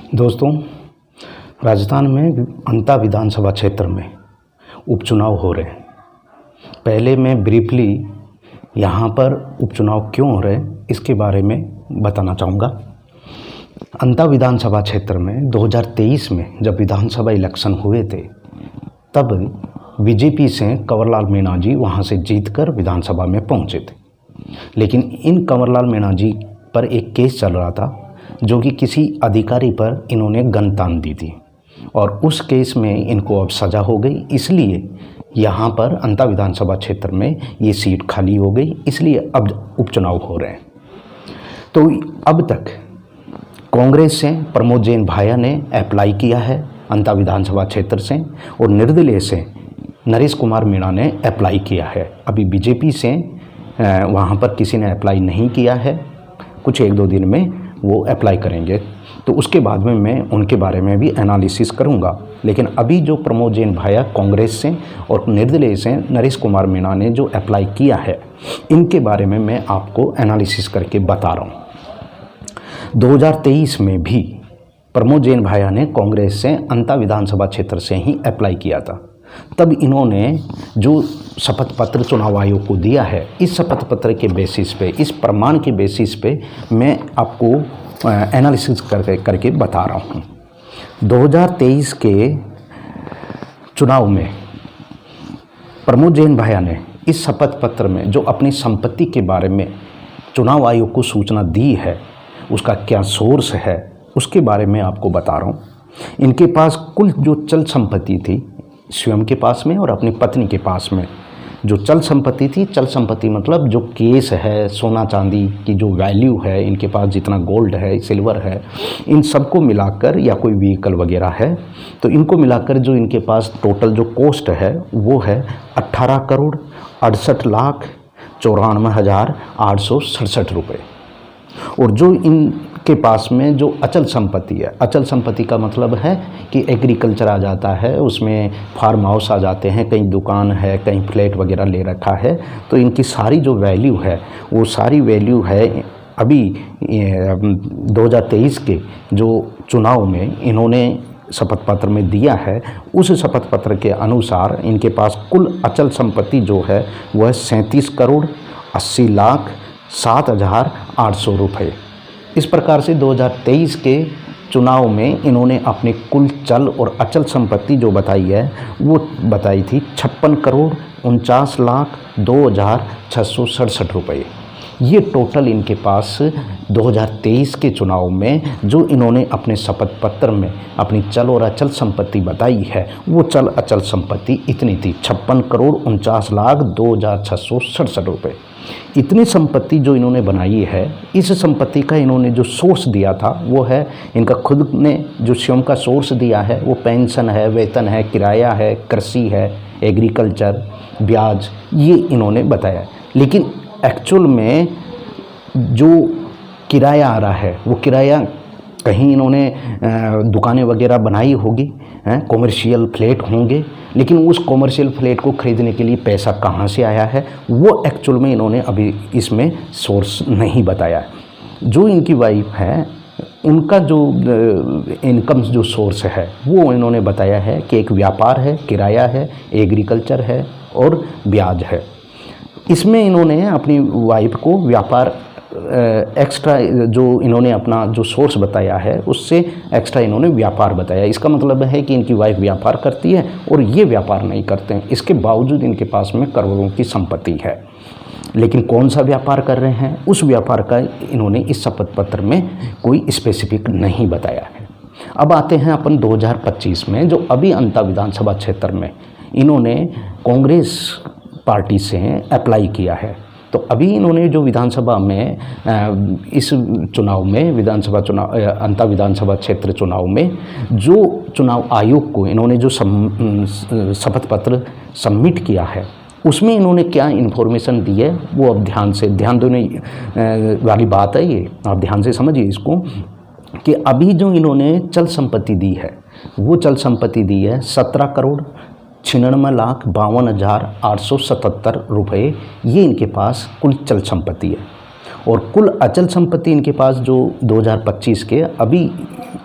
दोस्तों, राजस्थान में अंता विधानसभा क्षेत्र में उपचुनाव हो रहे हैं। पहले मैं ब्रीफली यहाँ पर उपचुनाव क्यों हो रहे हैं इसके बारे में बताना चाहूँगा। अंता विधानसभा क्षेत्र में 2023 में जब विधानसभा इलेक्शन हुए थे तब बीजेपी से कंवरलाल मीणा जी वहाँ से जीतकर विधानसभा में पहुँचे थे। लेकिन इन कंवरलाल मीणा जी पर एक केस चल रहा था जो कि किसी अधिकारी पर इन्होंने गन तान दी थी और उस केस में इनको अब सज़ा हो गई। इसलिए यहाँ पर अंता विधानसभा क्षेत्र में ये सीट खाली हो गई, इसलिए अब उपचुनाव हो रहे हैं। तो अब तक कांग्रेस से प्रमोद जैन भाया ने अप्लाई किया है अंता विधानसभा क्षेत्र से और निर्दलीय से नरेश कुमार मीणा ने अप्लाई किया है। अभी बीजेपी से वहाँ पर किसी ने अप्लाई नहीं किया है, कुछ एक दो दिन में वो अप्लाई करेंगे तो उसके बाद में मैं उनके बारे में भी एनालिसिस करूंगा। लेकिन अभी जो प्रमोद जैन भाया कांग्रेस से और निर्दलीय से नरेश कुमार मीणा ने जो अप्लाई किया है इनके बारे में मैं आपको एनालिसिस करके बता रहा हूं। 2023 में भी प्रमोद जैन भाया ने कांग्रेस से अंता विधानसभा क्षेत्र से ही अप्लाई किया था। तब इन्होंने जो शपथ पत्र चुनाव आयोग को दिया है, इस शपथ पत्र के बेसिस पे, इस प्रमाण के बेसिस पे मैं आपको एनालिसिस करके बता रहा हूँ। 2023 के चुनाव में प्रमोद जैन भाया ने इस शपथ पत्र में जो अपनी संपत्ति के बारे में चुनाव आयोग को सूचना दी है, उसका क्या सोर्स है, उसके बारे में आपको बता रहा हूँ। इनके पास कुल जो चल संपत्ति थी स्वयं के पास में और अपनी पत्नी के पास में जो चल संपत्ति थी, चल संपत्ति मतलब जो केस है, सोना चांदी की जो वैल्यू है, इनके पास जितना गोल्ड है, सिल्वर है, इन सबको मिलाकर या कोई व्हीकल वगैरह है तो इनको मिलाकर जो इनके पास टोटल जो कॉस्ट है वो है 18,68,94,867 रुपये। और जो इनके पास में जो अचल संपत्ति है, अचल संपत्ति का मतलब है कि एग्रीकल्चर आ जाता है, उसमें फार्म हाउस आ जाते हैं, कहीं दुकान है, कहीं फ्लैट वगैरह ले रखा है, तो इनकी सारी जो वैल्यू है वो सारी वैल्यू है अभी 2023 के जो चुनाव में इन्होंने शपथ पत्र में दिया है, उस शपथ पत्र के अनुसार इनके पास कुल अचल संपत्ति जो है वह 37,80,07,800 रुपये। इस प्रकार से 2023 के चुनाव में इन्होंने अपने कुल चल और अचल संपत्ति जो बताई है वो बताई थी 56,49,02,667 रुपये। ये टोटल इनके पास 2023 के चुनाव में जो इन्होंने अपने शपथ पत्र में अपनी चल और अचल संपत्ति बताई है वो चल अचल संपत्ति इतनी थी 56,49,02,667 रुपये। इतनी संपत्ति जो इन्होंने बनाई है, इस संपत्ति का इन्होंने जो सोर्स दिया था वो है इनका खुद ने जो स्वयं का सोर्स दिया है वो पेंशन है, वेतन है, किराया है, कृषि है, एग्रीकल्चर, ब्याज, ये इन्होंने बताया। लेकिन एक्चुअल में जो किराया आ रहा है वो किराया कहीं इन्होंने दुकानें वगैरह बनाई होगी, कॉमर्शियल फ्लैट होंगे, लेकिन उस कॉमर्शियल फ्लैट को ख़रीदने के लिए पैसा कहाँ से आया है वो एक्चुअल में इन्होंने अभी इसमें सोर्स नहीं बताया है। जो इनकी वाइफ है उनका जो इनकम जो सोर्स है वो इन्होंने बताया है कि एक व्यापार है, किराया है, एग्रीकल्चर है और ब्याज है। इसमें इन्होंने अपनी वाइफ को व्यापार एक्स्ट्रा जो इन्होंने अपना जो सोर्स बताया है उससे एक्स्ट्रा इन्होंने व्यापार बताया। इसका मतलब है कि इनकी वाइफ व्यापार करती है और ये व्यापार नहीं करते हैं, इसके बावजूद इनके पास में करोड़ों की संपत्ति है। लेकिन कौन सा व्यापार कर रहे हैं उस व्यापार का इन्होंने इस शपथ पत्र में कोई स्पेसिफिक नहीं बताया है। अब आते हैं अपन 2025 में जो अभी अंता विधानसभा क्षेत्र में इन्होंने कांग्रेस पार्टी से अप्लाई किया है। तो अभी इन्होंने जो विधानसभा में इस चुनाव में अंता विधानसभा क्षेत्र चुनाव में जो चुनाव आयोग को इन्होंने जो शपथ पत्र सबमिट किया है उसमें इन्होंने क्या इन्फॉर्मेशन दी है वो अब ध्यान देने वाली बात है। ये आप ध्यान से समझिए इसको कि अभी जो इन्होंने चल संपत्ति दी है वो चल संपत्ति दी है 17,96,52,877 रुपये। ये इनके पास कुल चल संपत्ति है। और कुल अचल संपत्ति इनके पास जो 2025 के अभी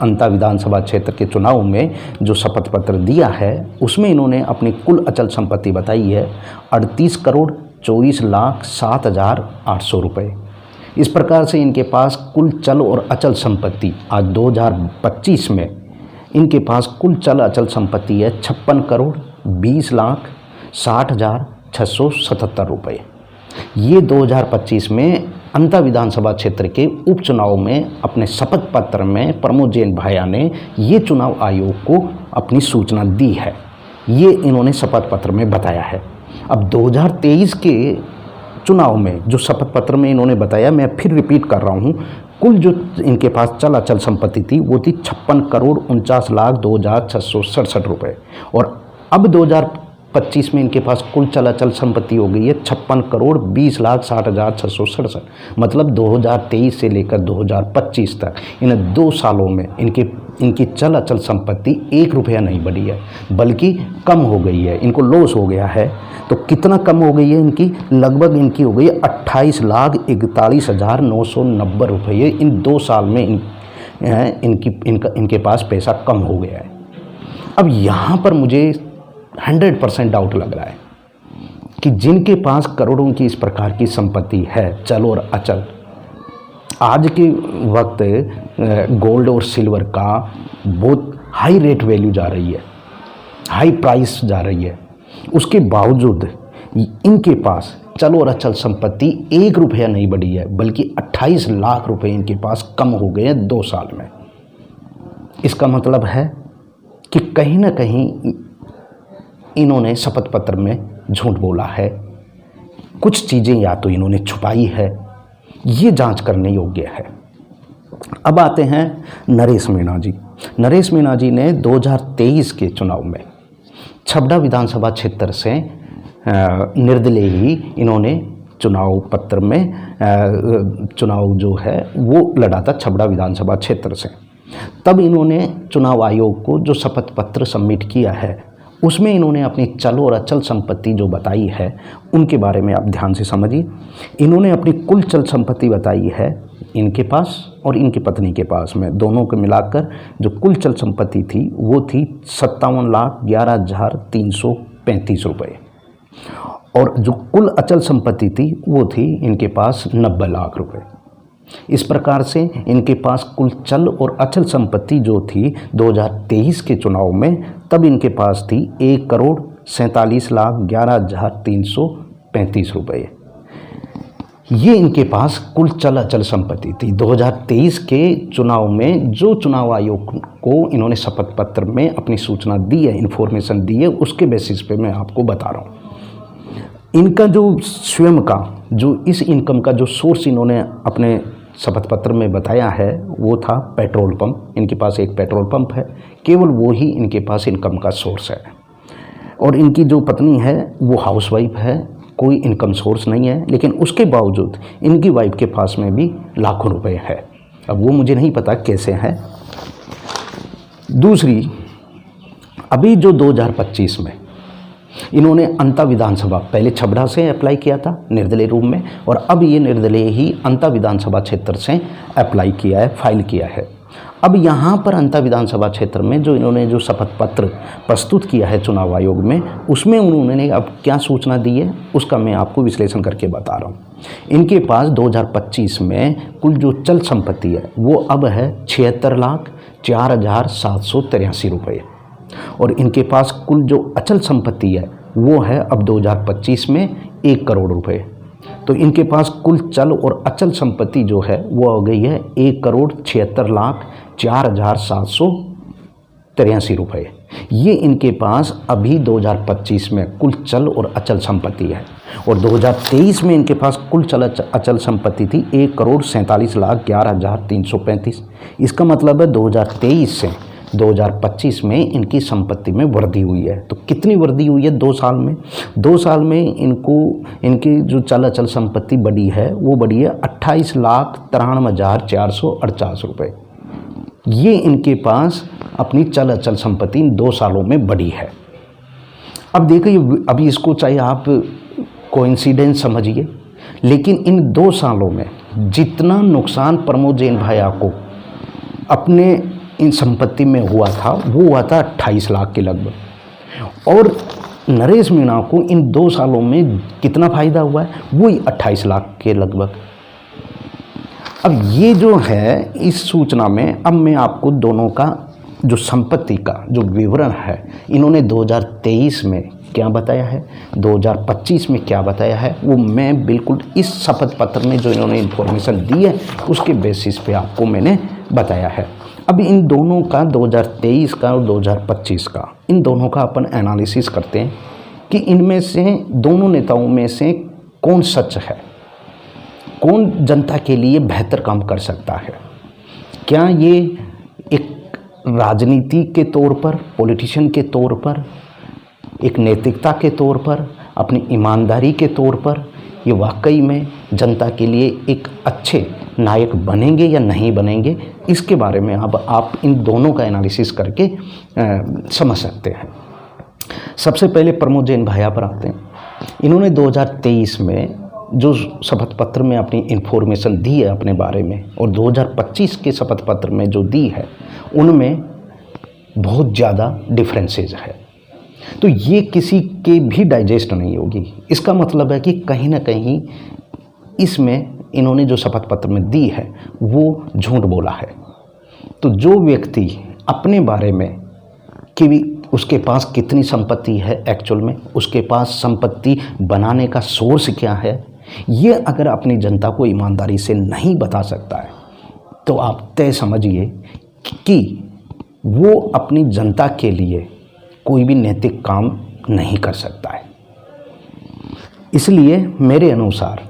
अंता विधानसभा क्षेत्र के चुनाव में जो शपथ पत्र दिया है उसमें इन्होंने अपनी कुल अचल संपत्ति बताई है 38,24,07,800 रुपये। इस प्रकार से इनके पास कुल चल और अचल संपत्ति आज 2025 में इनके पास कुल चल अचल संपत्ति है 56,20,60,677 रुपये। ये 2025 में अंता विधानसभा क्षेत्र के उपचुनाव में अपने शपथ पत्र में प्रमोद जैन भाया ने ये चुनाव आयोग को अपनी सूचना दी है, ये इन्होंने शपथ पत्र में बताया है। अब 2023 के चुनाव में जो शपथ पत्र में इन्होंने बताया, मैं फिर रिपीट कर रहा हूँ, कुल जो इनके पास चल अचल संपत्ति थी वो थी 56,49,02,667 रुपये और अब 2025 में इनके पास कुल चल अचल संपत्ति हो गई है 56,20,60,667। मतलब 2023 से लेकर 2025 तक इन 2 सालों में इनकी चल अचल संपत्ति 1 रुपया नहीं बढ़ी है, बल्कि कम हो गई है, इनको लॉस हो गया है। तो कितना कम हो गई है इनकी? लगभग इनकी हो गई है 28,41,990 रुपये। इन 2 साल में इनके पास पैसा कम हो गया है। अब यहाँ पर मुझे 100% डाउट लग रहा है कि जिनके पास करोड़ों की इस प्रकार की संपत्ति है चल और अचल, आज के वक्त गोल्ड और सिल्वर का बहुत हाई रेट वैल्यू जा रही है, हाई प्राइस जा रही है, उसके बावजूद इनके पास चल और अचल संपत्ति 1 रुपया नहीं बढ़ी है, बल्कि 28 लाख रुपए इनके पास कम हो गए हैं 2 साल में। इसका मतलब है कि कहीं ना कहीं इन्होंने शपथ पत्र में झूठ बोला है, कुछ चीज़ें या तो इन्होंने छुपाई है, ये जांच करने योग्य है। अब आते हैं नरेश मीणा जी। नरेश मीणा जी ने 2023 के चुनाव में छबड़ा विधानसभा क्षेत्र से निर्दलीय ही इन्होंने चुनाव पत्र में चुनाव जो है वो लड़ा था छबड़ा विधानसभा क्षेत्र से। तब इन्होंने चुनाव आयोग को जो शपथ पत्र सबमिट किया है उसमें इन्होंने अपनी चल और अचल संपत्ति जो बताई है उनके बारे में आप ध्यान से समझिए। इन्होंने अपनी कुल चल संपत्ति बताई है इनके पास और इनकी पत्नी के पास में, दोनों को मिलाकर जो कुल चल संपत्ति थी वो थी 57,11,335 रुपये और जो कुल अचल संपत्ति थी वो थी इनके पास 90 लाख रुपए। इस प्रकार से इनके पास कुल चल और अचल संपत्ति जो थी 2023 के चुनाव में तब इनके पास थी 1,47,11,335 रुपये। ये इनके पास कुल चल अचल संपत्ति थी 2023 के चुनाव में। जो चुनाव आयोग को इन्होंने शपथ पत्र में अपनी सूचना दी है, इन्फॉर्मेशन दी है, उसके बेसिस पे मैं आपको बता रहा हूँ। इनका जो स्वयं का जो इस इनकम का जो सोर्स इन्होंने अपने शपथ पत्र में बताया है वो था पेट्रोल पंप। इनके पास एक पेट्रोल पंप है, केवल वो ही इनके पास इनकम का सोर्स है। और इनकी जो पत्नी है वो हाउसवाइफ है, कोई इनकम सोर्स नहीं है, लेकिन उसके बावजूद इनकी वाइफ के पास में भी लाखों रुपए है। अब वो मुझे नहीं पता कैसे है। दूसरी, अभी जो 2025 में इन्होंने अंता विधानसभा पहले छबड़ा से अप्लाई किया था निर्दलीय रूप में और अब ये निर्दलीय ही अंता विधानसभा क्षेत्र से अप्लाई किया है, फाइल किया है। अब यहाँ पर अंता विधानसभा क्षेत्र में जो इन्होंने जो शपथ पत्र प्रस्तुत किया है चुनाव आयोग में, उसमें उन्होंने अब क्या सूचना दी है उसका मैं आपको विश्लेषण करके बता रहा हूँ। इनके पास 2025 में कुल जो चल संपत्ति है वो अब है 76,04,783 रुपये और इनके पास कुल जो अचल संपत्ति है वो है अब 2025 में 1 करोड़ रुपए। तो इनके पास कुल चल और अचल संपत्ति जो है वो हो गई है 1,76,04,783 रुपये। ये इनके पास अभी 2025 में कुल चल और अचल संपत्ति है और 2023 में इनके पास कुल चल अचल संपत्ति थी 1,47,11,335। इसका मतलब है 2023 से 2025 में इनकी संपत्ति में वृद्धि हुई है। तो कितनी वृद्धि हुई है 2 साल में? 2 साल में इनकी जो चल अचल संपत्ति बढ़ी है वो बढ़ी है 28,93,448 रुपये। ये इनके पास अपनी चल अचल संपत्ति इन 2 सालों में बढ़ी है। अब देखिए, अभी इसको चाहे आप कोइंसिडेंस समझिए, लेकिन इन 2 सालों में जितना नुकसान प्रमोद जैन भाया को अपने इन संपत्ति में हुआ था वो हुआ था 28 लाख के लगभग, और नरेश मीणा को इन 2 सालों में कितना फ़ायदा हुआ है, वही 28 लाख के लगभग। अब ये जो है इस सूचना में, अब मैं आपको दोनों का जो संपत्ति का जो विवरण है, इन्होंने 2023 में क्या बताया है, 2025 में क्या बताया है, वो मैं बिल्कुल इस शपथ पत्र में जो इन्होंने इन्फॉर्मेशन दी है उसके बेसिस पे आपको मैंने बताया है। अब इन दोनों का 2023 का और 2025 का, इन दोनों का अपन एनालिसिस करते हैं कि इनमें से दोनों नेताओं में से कौन सच है, कौन जनता के लिए बेहतर काम कर सकता है। क्या ये एक राजनीति के तौर पर, पॉलिटिशियन के तौर पर, एक नैतिकता के तौर पर, अपनी ईमानदारी के तौर पर ये वाकई में जनता के लिए एक अच्छे नायक बनेंगे या नहीं बनेंगे, इसके बारे में अब आप इन दोनों का एनालिसिस करके समझ सकते हैं। सबसे पहले प्रमोद जैन भैया पर आते हैं। इन्होंने 2023 में जो शपथ पत्र में अपनी इन्फॉर्मेशन दी है अपने बारे में, और 2025 के शपथ पत्र में जो दी है, उनमें बहुत ज़्यादा डिफरेंसेस है। तो ये किसी के भी डाइजेस्ट नहीं होगी। इसका मतलब है कि कहीं ना कहीं इसमें इन्होंने जो शपथ पत्र में दी है वो झूठ बोला है। तो जो व्यक्ति अपने बारे में कि उसके पास कितनी संपत्ति है, एक्चुअल में उसके पास संपत्ति बनाने का सोर्स क्या है, ये अगर अपनी जनता को ईमानदारी से नहीं बता सकता है, तो आप तय समझिए कि वो अपनी जनता के लिए कोई भी नैतिक काम नहीं कर सकता है। इसलिए मेरे अनुसार,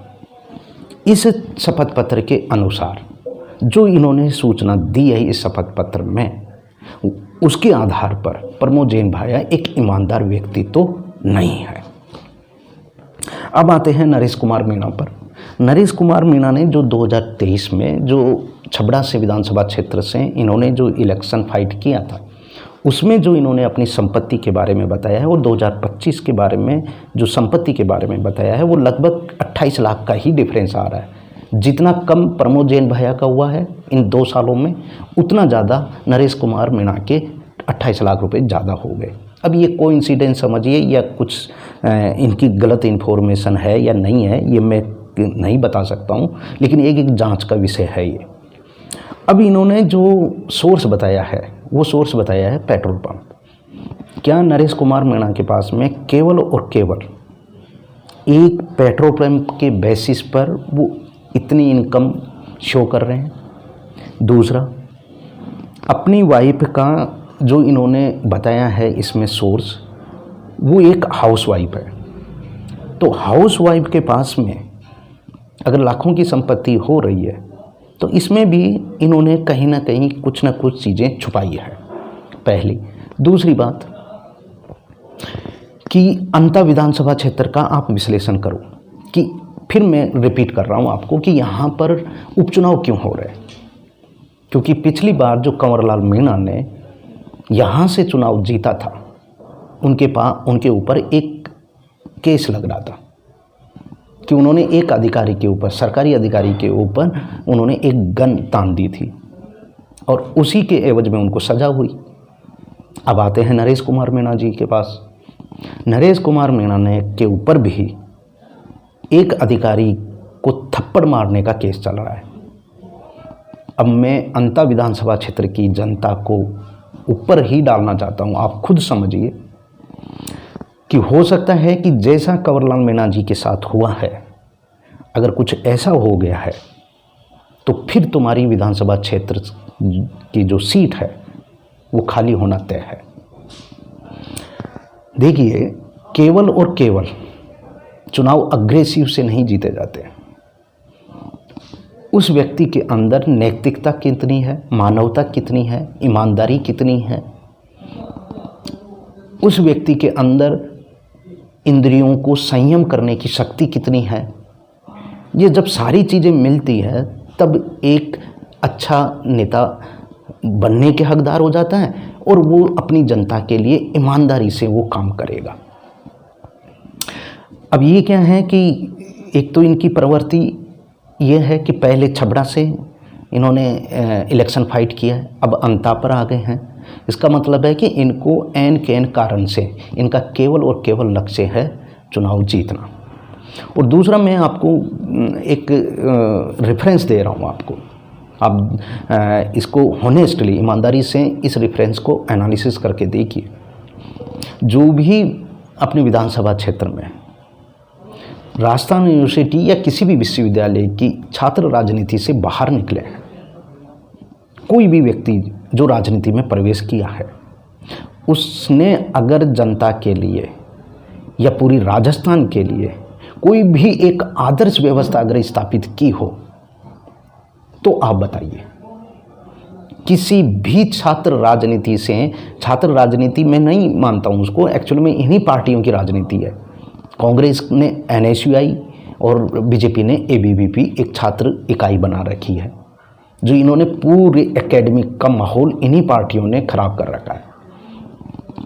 इस शपथ पत्र के अनुसार जो इन्होंने सूचना दी है इस शपथ पत्र में, उसके आधार पर प्रमोद जैन भैया एक ईमानदार व्यक्ति तो नहीं है। अब आते हैं नरेश कुमार मीणा पर। नरेश कुमार मीणा ने जो 2023 में जो छबड़ा से विधानसभा क्षेत्र से इन्होंने जो इलेक्शन फाइट किया था, उसमें जो इन्होंने अपनी संपत्ति के बारे में बताया है, और 2025 के बारे में जो संपत्ति के बारे में बताया है, वो लगभग 28 लाख का ही डिफरेंस आ रहा है। जितना कम प्रमोद जैन भैया का हुआ है इन 2 सालों में, उतना ज़्यादा नरेश कुमार मीणा के 28 लाख रुपए ज़्यादा हो गए। अब ये कोइंसिडेंस समझिए या कुछ इनकी गलत इन्फॉर्मेशन है या नहीं है, ये मैं नहीं बता सकता हूँ, लेकिन एक जांच का विषय है ये। अब इन्होंने जो सोर्स बताया है, वो सोर्स बताया है पेट्रोल पंप। क्या नरेश कुमार मीणा के पास में केवल और केवल एक पेट्रोल पंप के बेसिस पर वो इतनी इनकम शो कर रहे हैं? दूसरा, अपनी वाइफ का जो इन्होंने बताया है इसमें सोर्स, वो एक हाउस वाइफ है। तो हाउस वाइफ के पास में अगर लाखों की संपत्ति हो रही है, तो इसमें भी इन्होंने कहीं ना कहीं कुछ ना कुछ चीज़ें छुपाई है, पहली। दूसरी बात कि अंता विधानसभा क्षेत्र का आप विश्लेषण करो कि, फिर मैं रिपीट कर रहा हूँ आपको कि यहाँ पर उपचुनाव क्यों हो रहे हैं। क्योंकि पिछली बार जो कंवरलाल मीणा ने यहाँ से चुनाव जीता था, उनके ऊपर एक केस लग रहा था कि उन्होंने एक अधिकारी के ऊपर, सरकारी अधिकारी के ऊपर उन्होंने एक गन तान दी थी, और उसी के एवज में उनको सजा हुई। अब आते हैं नरेश कुमार मीणा जी के पास। नरेश कुमार मीणा ने के ऊपर भी एक अधिकारी को थप्पड़ मारने का केस चल रहा है। अब मैं अंता विधानसभा क्षेत्र की जनता को ऊपर ही डालना चाहता हूँ। आप खुद समझिए कि हो सकता है कि जैसा कंवरलाल मीणा जी के साथ हुआ है, अगर कुछ ऐसा हो गया है, तो फिर तुम्हारी विधानसभा क्षेत्र की जो सीट है वो खाली होना तय है। देखिए, केवल और केवल चुनाव अग्रेसिव से नहीं जीते जाते। उस व्यक्ति के अंदर नैतिकता कितनी है, मानवता कितनी है, ईमानदारी कितनी है, उस व्यक्ति के अंदर इंद्रियों को संयम करने की शक्ति कितनी है, ये जब सारी चीज़ें मिलती है तब एक अच्छा नेता बनने के हकदार हो जाता है, और वो अपनी जनता के लिए ईमानदारी से वो काम करेगा। अब ये क्या है कि एक तो इनकी प्रवृत्ति ये है कि पहले छबड़ा से इन्होंने इलेक्शन फाइट किया है, अब अंता पर आ गए हैं। इसका मतलब है कि इनको एन के एन कारण से इनका केवल और केवल लक्ष्य है चुनाव जीतना। और दूसरा, मैं आपको एक रेफरेंस दे रहा हूँ आपको, आप इसको हॉनेस्टली, ईमानदारी से इस रेफरेंस को एनालिसिस करके देखिए। जो भी अपने विधानसभा क्षेत्र में राजस्थान यूनिवर्सिटी या किसी भी विश्वविद्यालय की छात्र राजनीति से बाहर निकले हैं, कोई भी व्यक्ति जो राजनीति में प्रवेश किया है, उसने अगर जनता के लिए या पूरी राजस्थान के लिए कोई भी एक आदर्श व्यवस्था अगर स्थापित की हो, तो आप बताइए। किसी भी छात्र राजनीति में नहीं मानता हूँ उसको, एक्चुअली में इन्हीं पार्टियों की राजनीति है। कांग्रेस ने NSUI और बीजेपी ने ABVP एक छात्र इकाई बना रखी है, जो इन्होंने पूरे एकेडमिक का माहौल इन्हीं पार्टियों ने खराब कर रखा है।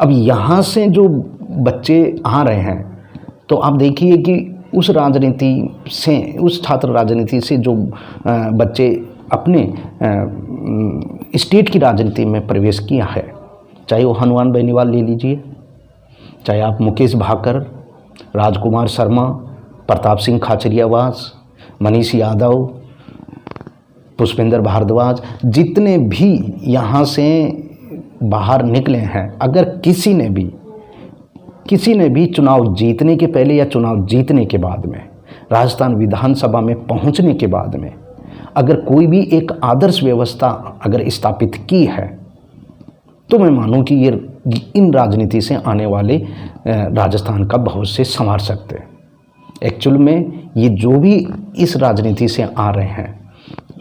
अब यहाँ से जो बच्चे आ रहे हैं, तो आप देखिए कि उस छात्र राजनीति से जो बच्चे अपने स्टेट की राजनीति में प्रवेश किया है, चाहे वो हनुमान बेनीवाल ले लीजिए, चाहे आप मुकेश भाकर, राजकुमार शर्मा, प्रताप सिंह खाचरियावास, मनीष यादव, पुष्पेंद्र भारद्वाज, जितने भी यहाँ से बाहर निकले हैं, अगर किसी ने भी चुनाव जीतने के पहले या चुनाव जीतने के बाद में, राजस्थान विधानसभा में पहुंचने के बाद में, अगर कोई भी एक आदर्श व्यवस्था अगर स्थापित की है, तो मैं मानूं कि ये इन राजनीति से आने वाले राजस्थान का भविष्य संवार सकते हैं। एक्चुअल में ये जो भी इस राजनीति से आ रहे हैं,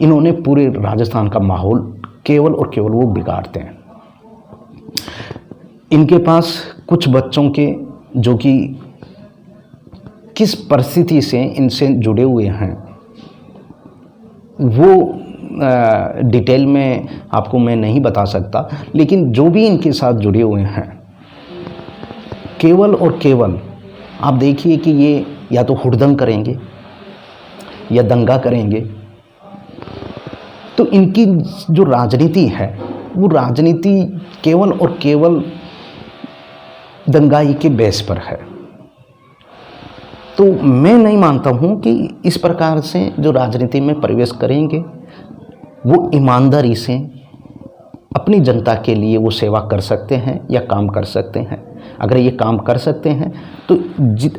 इन्होंने पूरे राजस्थान का माहौल केवल और केवल वो बिगाड़ते हैं। इनके पास कुछ बच्चों के जो कि किस परिस्थिति से इनसे जुड़े हुए हैं, वो डिटेल में आपको मैं नहीं बता सकता, लेकिन जो भी इनके साथ जुड़े हुए हैं, केवल और केवल आप देखिए कि ये या तो हुड़दंग करेंगे या दंगा करेंगे। तो इनकी जो राजनीति है, वो राजनीति केवल और केवल दंगाई के बेस पर है। तो मैं नहीं मानता हूँ कि इस प्रकार से जो राजनीति में प्रवेश करेंगे, वो ईमानदारी से अपनी जनता के लिए वो सेवा कर सकते हैं या काम कर सकते हैं। अगर ये काम कर सकते हैं तो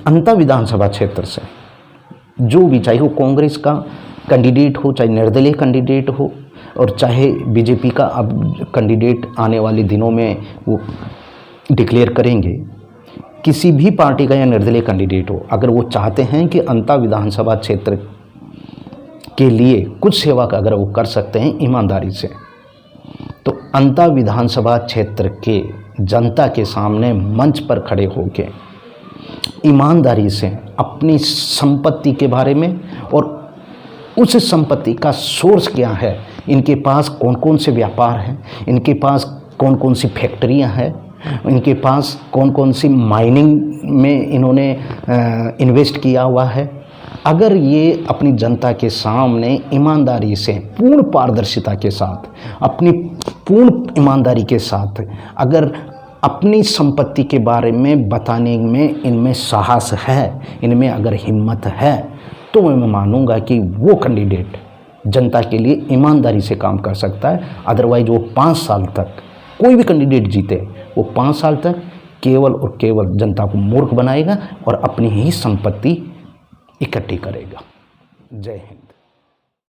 अंता विधानसभा क्षेत्र से जो भी, चाहे वो कांग्रेस का कैंडिडेट हो, चाहे निर्दलीय कैंडिडेट हो, और चाहे बीजेपी का अब कैंडिडेट आने वाले दिनों में वो डिक्लेयर करेंगे, किसी भी पार्टी का या निर्दलीय कैंडिडेट हो, अगर वो चाहते हैं कि अंता विधानसभा क्षेत्र के लिए कुछ सेवा का अगर वो कर सकते हैं ईमानदारी से, तो अंता विधानसभा क्षेत्र के जनता के सामने मंच पर खड़े होके ईमानदारी से अपनी संपत्ति के बारे में और उस संपत्ति का सोर्स क्या है, इनके पास कौन कौन से व्यापार हैं, इनके पास कौन कौन सी फैक्ट्रियां हैं, इनके पास कौन कौन सी माइनिंग में इन्होंने इन्वेस्ट किया हुआ है, अगर ये अपनी जनता के सामने ईमानदारी से, पूर्ण पारदर्शिता के साथ, अपनी पूर्ण ईमानदारी के साथ अगर अपनी संपत्ति के बारे में बताने में इनमें साहस है, इनमें अगर हिम्मत है, तो मैं मानूंगा कि वो कैंडिडेट जनता के लिए ईमानदारी से काम कर सकता है। अदरवाइज वो 5 साल तक, कोई भी कैंडिडेट जीते, वो 5 साल तक केवल और केवल जनता को मूर्ख बनाएगा और अपनी ही संपत्ति इकट्ठी करेगा। जय हिंद।